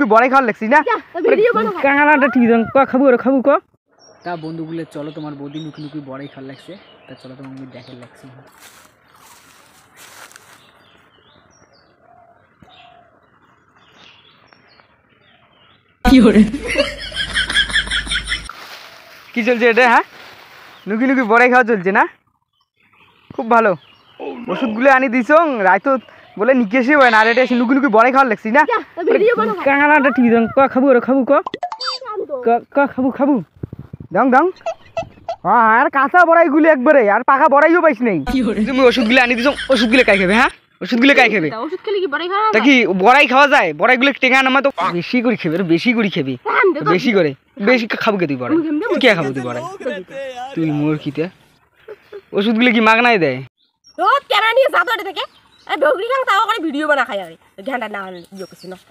নুকি বড়াই খাওয়ার লাগছিস না কাঙালাটা ঠিক খাবো রে খাবো ক তা বন্ধুগুলো চলো তোমার বৌদি নুকি নুকি বড়াই খাওয়ার লাগছে তা চলো তোমার দেখে লাগছে কি চলছে এটা হ্যাঁ নুকি নুকি বড়াই খাওয়া চলছে না খুব ভালো ওষুধগুলো আনি দিছ রাইতো বলে নিকে এসে হয় না আর এটা এসে নুকি নুকি বড়াই খাওয়ার লাগছিস না কাঙালাটা ঠিক খাবো রে খাবো ক খাবো খাবো দাও দাও হ্যাঁ আর কাঁচা বড়াইগুলো একবারে আর পাকা বড়াইও পাইস নেই তুমি ওষুধগুলো আনি দিছ ওষুধগুলো কাই খাবে হ্যাঁ ওষুধগুলো কাই খাবে তা কি বড়াই খাওয়া যায় বড়াইগুলো টেকা নামা তো বেশি করে খেবে বেশি করে খেবি বেশি করে বেশি খাবো কে তুই বড়াই কে খাবো তুই বড়াই তুই মোর খিতে ওষুধগুলো কি মাগনাই দেয় ক্যামেরা নিয়ে যা তো এটা থেকে ভিডিও বানা খাই আর ঘন্টা না ইয়ে করছি নষ্ট